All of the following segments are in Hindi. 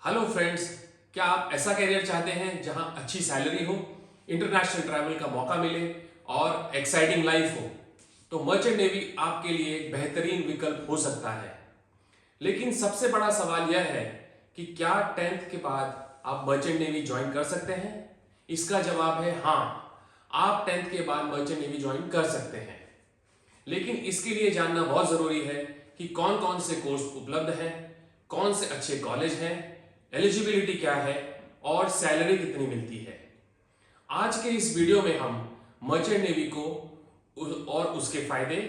हेलो फ्रेंड्स, क्या आप ऐसा करियर चाहते हैं जहां अच्छी सैलरी हो, इंटरनेशनल ट्रैवल का मौका मिले और एक्साइटिंग लाइफ हो? तो मर्चेंट नेवी आपके लिए एक बेहतरीन विकल्प हो सकता है। लेकिन सबसे बड़ा सवाल यह है कि क्या 10th के बाद आप मर्चेंट नेवी ज्वाइन कर सकते हैं? इसका जवाब है हाँ, आप 10th के बाद मर्चेंट नेवी ज्वाइन कर सकते हैं। लेकिन इसके लिए जानना बहुत जरूरी है कि कौन कौन से कोर्स उपलब्ध हैं, कौन से अच्छे कॉलेज हैं, एलिजिबिलिटी क्या है और सैलरी कितनी मिलती है। आज के इस वीडियो में हम मर्चेंट नेवी को और उसके फायदे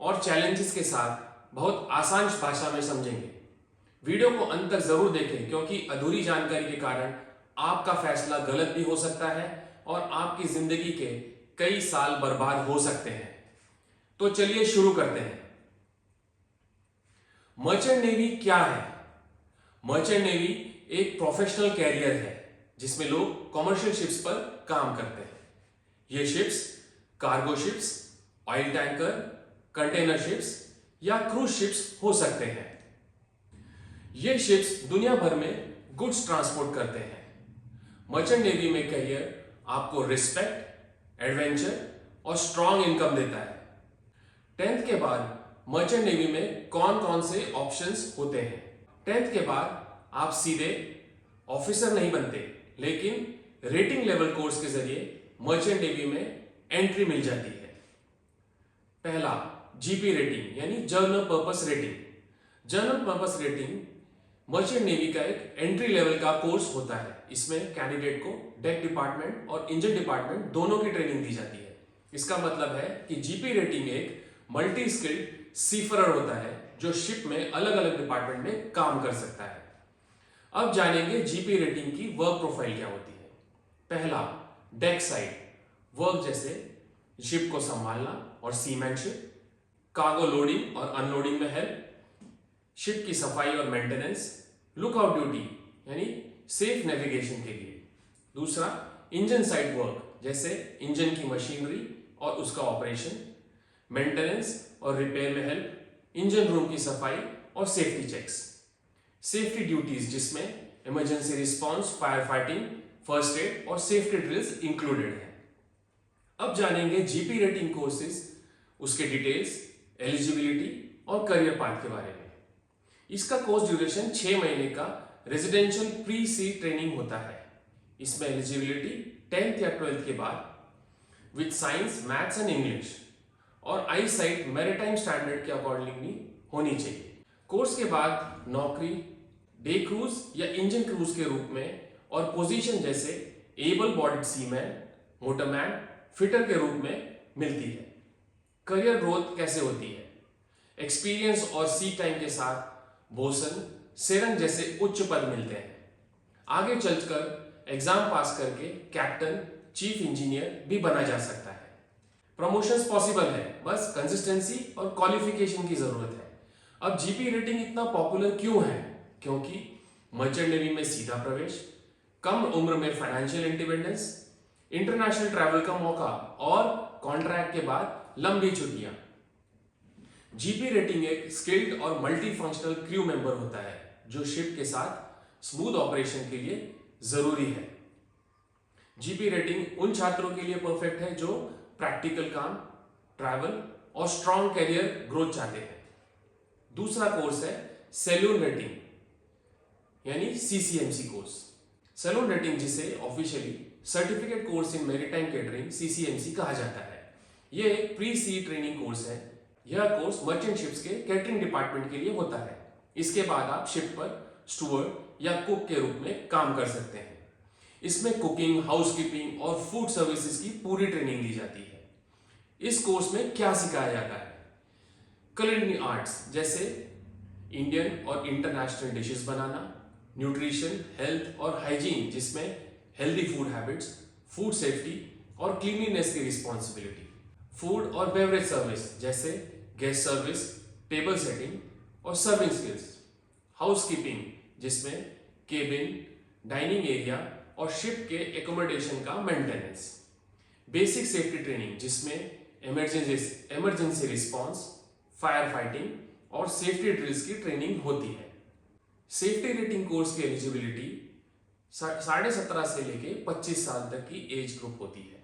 और चैलेंजेस के साथ बहुत आसान भाषा में समझेंगे। वीडियो को अंत तक जरूर देखें, क्योंकि अधूरी जानकारी के कारण आपका फैसला गलत भी हो सकता है और आपकी जिंदगी के कई साल बर्बाद हो सकते हैं। तो चलिए शुरू करते हैं। मर्चेंट नेवी क्या है? मर्चेंट नेवी एक प्रोफेशनल कैरियर है जिसमें लोग कॉमर्शियल शिप्स पर काम करते हैं। ये ships cargo ships, oil tanker, container ships या क्रूज शिप्स हो सकते हैं। ये शिप्स दुनिया भर में गुड्स ट्रांसपोर्ट करते हैं। मर्चेंट नेवी में करियर आपको रिस्पेक्ट, एडवेंचर और स्ट्रॉन्ग इनकम देता है। 10th के बाद मर्चेंट नेवी में कौन कौन से ऑप्शंस होते हैं? 10th के बाद आप सीधे ऑफिसर नहीं बनते, लेकिन रेटिंग लेवल कोर्स के जरिए मर्चेंट नेवी में एंट्री मिल जाती है। पहला, जीपी रेटिंग यानी journal purpose rating. Journal purpose rating merchant navy का एक एंट्री लेवल का कोर्स होता है। इसमें कैंडिडेट को डेक डिपार्टमेंट और इंजन डिपार्टमेंट दोनों की ट्रेनिंग दी जाती है। इसका मतलब है कि जीपी रेटिंग एक मल्टी स्किल्ड सीफरर होता है जो शिप में अलग अलग डिपार्टमेंट में काम कर सकता है। अब जानेंगे जीपी रेटिंग की वर्क प्रोफाइल क्या होती है। पहला, डेक साइड वर्क, जैसे शिप को संभालना और सीमैनशिप, कार्गो लोडिंग और अनलोडिंग में हेल्प, शिप की सफाई और मेंटेनेंस, लुकआउट ड्यूटी यानी सेफ नेविगेशन के लिए। दूसरा, इंजन साइड वर्क, जैसे इंजन की मशीनरी और उसका ऑपरेशन, मेंटेनेंस और रिपेयर में हेल्प, इंजन रूम की सफाई और सेफ्टी चेक्स। सेफ्टी ड्यूटीज, जिसमें emergency response, fire fighting, first aid और सेफ्टी ड्रिल्स इंक्लूडेड है। अब जानेंगे जीपी रेटिंग कोर्सेज, उसके डिटेल्स, एलिजिबिलिटी और करियर पाथ के बारे में। इसका कोर्स ड्यूरेशन 6 महीने का रेजिडेंशियल प्री सी ट्रेनिंग होता है। इसमें एलिजिबिलिटी 10th या 12th के बाद with science, maths and English और आई साइट मैरीटाइम स्टैंडर्ड के अकॉर्डिंगली होनी चाहिए। कोर्स के बाद नौकरी डे क्रूज या इंजन क्रूज के रूप में और पोजीशन जैसे able bodied seaman, motorman, fitter के रूप में मिलती है। करियर ग्रोथ कैसे होती है? एक्सपीरियंस और सी टाइम के साथ बोसन, सेरंग जैसे उच्च पद मिलते हैं। आगे चलकर एग्जाम पास करके कैप्टन, चीफ इंजीनियर भी बना जा सकता है। प्रमोशंस पॉसिबल है, बस कंसिस्टेंसी और क्वालिफिकेशन की जरूरत है। अब जीपी रेटिंग इतना पॉपुलर क्यों है? क्योंकि मर्चेंट नेवी में सीधा प्रवेश, कम उम्र में फाइनेंशियल इंडिपेंडेंस, इंटरनेशनल ट्रैवल का मौका और कॉन्ट्रैक्ट के बाद लंबी छुट्टियां। जीपी रेटिंग एक स्किल्ड और मल्टी फंक्शनल क्रू मेंबर होता है जो शिप के साथ स्मूथ ऑपरेशन के लिए जरूरी है। जीपी रेटिंग उन छात्रों के लिए परफेक्ट है जो प्रैक्टिकल काम, ट्रैवल और स्ट्रॉन्ग कैरियर ग्रोथ चाहते हैं। दूसरा कोर्स है सैलून रेटिंग यानी सीसीएमसी कोर्स। सैलून रेटिंग, जिसे officially certificate course in maritime catering CCMC कहा जाता है, यह एक प्री सी ट्रेनिंग कोर्स है। यह कोर्स मर्चेंट शिप्स के कैटरिंग डिपार्टमेंट के लिए होता है। इसके बाद आप शिप पर स्टूवर्ड या कुक के रूप में काम कर सकते हैं। इसमें कुकिंग, हाउसकीपिंग और फूड सर्विसेज की पूरी ट्रेनिंग दी जाती है। इस कोर्स में क्या सिखाया जाता है? कुलिनरी आर्ट्स, जैसे इंडियन और इंटरनेशनल डिशेस बनाना, न्यूट्रिशन, हेल्थ और हाइजीन, जिसमें healthy food habits, food safety और क्लीनलीनेस की रिस्पॉन्सिबिलिटी, फूड और बेवरेज सर्विस, जैसे गेस्ट सर्विस, टेबल सेटिंग और सर्विंग स्किल्स, हाउसकीपिंग, जिसमें केबिन, डाइनिंग एरिया और शिप के एकोमोडेशन का मेंटेनेंस, बेसिक सेफ्टी ट्रेनिंग, जिसमें इमरजेंसी रिस्पॉन्स, फायर फाइटिंग और सेफ्टी ड्रिल्स की ट्रेनिंग होती है। सेफ्टी रेटिंग कोर्स की एलिजिबिलिटी 17.5 से लेके 25 साल तक की एज ग्रुप होती है।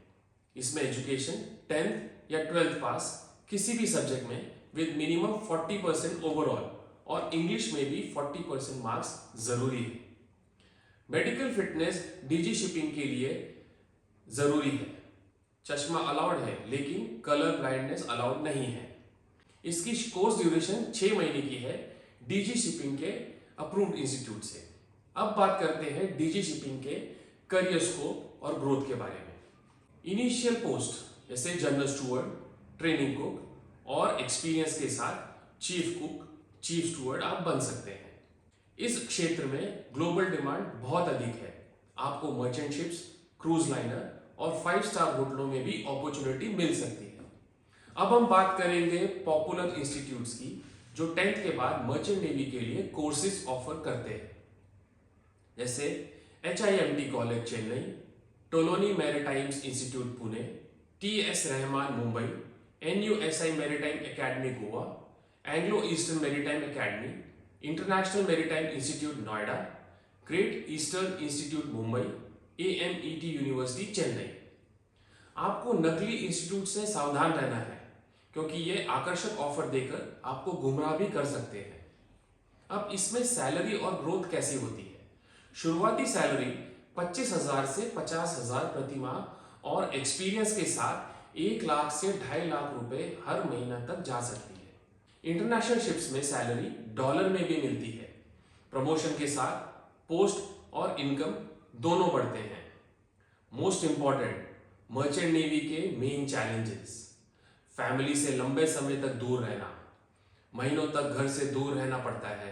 इसमें एजुकेशन 10th या 12th पास किसी भी सब्जेक्ट में विद मिनिमम 40% ओवरऑल और इंग्लिश में भी 40% मार्क्स जरूरी है। मेडिकल फिटनेस डीजी शिपिंग के लिए जरूरी है। चश्मा अलाउड है लेकिन कलर ब्लाइंडनेस अलाउड नहीं है। इसकी कोर्स ड्यूरेशन 6 महीने की है डीजी शिपिंग के अप्रूव्ड इंस्टीट्यूट से। अब बात करते हैं डीजी शिपिंग के करियर स्कोप और ग्रोथ के बारे में। इनिशियल पोस्ट जैसे जनरल स्टूवर्ड, ट्रेनिंग कुक और एक्सपीरियंस के साथ चीफ कुक, चीफ स्टूवर्ड आप बन सकते हैं। इस क्षेत्र में ग्लोबल डिमांड बहुत अधिक है। आपको मर्चेंट शिप्स, क्रूज लाइनर और 5 स्टार होटलों में भी अपॉर्चुनिटी मिल सकती है। अब हम बात करेंगे पॉपुलर इंस्टीट्यूट्स की जो 10th के बाद मर्चेंट नेवी के लिए कोर्सेज ऑफर करते हैं, जैसे HIMT college Chennai, Tolani maritimes institute Pune, TS Rahman Mumbai, NUSI maritime academy Goa, Anglo Eastern maritime academy, international maritime institute Noida, Great Eastern institute Mumbai, AMET university Chennai. आपको नकली इंस्टीट्यूट से सावधान रहना है क्योंकि ये आकर्षक ऑफर देकर आपको गुमराह भी कर सकते हैं। अब इसमें सैलरी और ग्रोथ कैसी होती है? शुरुआती सैलरी 25,000 से 50,000 प्रति माह और एक्सपीरियंस के साथ 1 लाख से 2.5 लाख रुपए हर महीना तक जा सकती है। इंटरनेशनल शिप्स में सैलरी डॉलर में भी मिलती है। प्रमोशन के साथ पोस्ट और इनकम दोनों बढ़ते हैं। मोस्ट इंपॉर्टेंट, मर्चेंट नेवी के मेन चैलेंजेस: फैमिली से लंबे समय तक दूर रहना, महीनों तक घर से दूर रहना पड़ता है,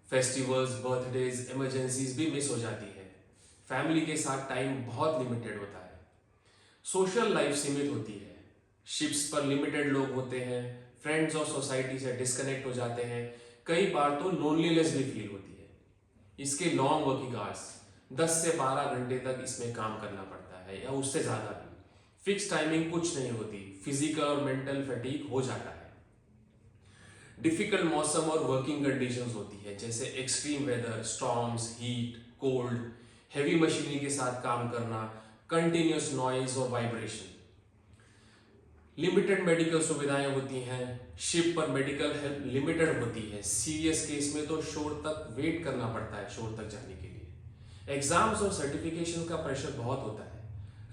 फेस्टिवल्स, बर्थडेज, इमरजेंसीज भी मिस हो जाती है, फैमिली के साथ टाइम बहुत लिमिटेड होता है, सोशल लाइफ सीमित होती है, शिप्स पर लिमिटेड लोग होते हैं, फ्रेंड्स और सोसाइटी से डिस्कनेक्ट हो जाते हैं, कई बार तो लोनलीनेस भी फील होती है। इसके लॉन्ग वर्किंग आवर्स 10 से 12 घंटे तक इसमें काम करना पड़ता है या उससे ज़्यादा भी। फिक्स टाइमिंग कुछ नहीं होती, फिजिकल और मेंटल फैटीग हो जाता है। डिफिकल्ट मौसम और वर्किंग कंडीशंस होती है जैसे extreme weather, storms, heat, cold, heavy machinery के साथ काम करना, कंटिन्यूस नॉइज और वाइब्रेशन। लिमिटेड मेडिकल सुविधाएं होती हैं, शिप पर मेडिकल हेल्प लिमिटेड होती है, सीरियस केस में तो शोर तक वेट करना पड़ता है शोर तक जाने के लिए। एग्जाम्स और सर्टिफिकेशन का प्रेशर बहुत होता है,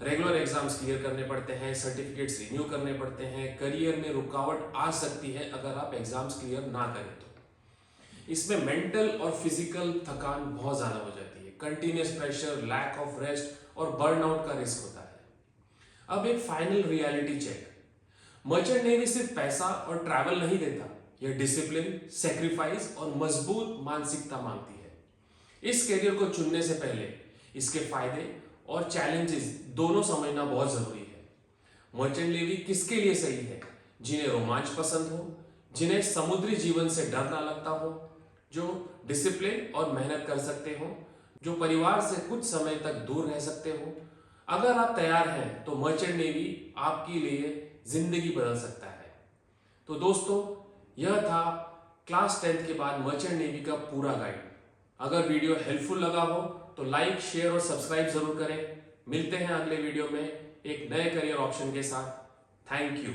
रेगुलर एग्जाम्स क्लियर करने पड़ते हैं, सर्टिफिकेट्स रिन्यू करने पड़ते हैं, करियर में रुकावट आ सकती है अगर आप एग्जाम्स क्लियर ना करें तो। इसमें मेंटल और फिजिकल थकान बहुत ज़्यादा हो जाती है, continuous pressure, lack of rest और बर्नआउट का रिस्क होता है। अब एक final reality check, merchant navy सिर्फ पैसा और ट्रैवल नहीं देता, यह डिसिप्लिन, सेक्रीफाइस और मजबूत मानसिकता मांगती है। इस करियर को चुनने से पहले इसके फायदे और चैलेंजेस दोनों समझना बहुत जरूरी है। मर्चेंट नेवी किसके लिए सही है? जिन्हें रोमांच पसंद हो, जिन्हें समुद्री जीवन से डर ना लगता हो, जो डिसिप्लिन और मेहनत कर सकते हो, जो परिवार से कुछ समय तक दूर रह सकते हो। अगर आप तैयार हैं तो मर्चेंट नेवी आपके लिए जिंदगी बदल सकता है। तो दोस्तों, यह था क्लास 10th के बाद मर्चेंट नेवी का पूरा गाइड। अगर वीडियो हेल्पफुल लगा हो तो लाइक, शेयर और सब्सक्राइब जरूर करें। मिलते हैं अगले वीडियो में एक नए करियर ऑप्शन के साथ। Thank you.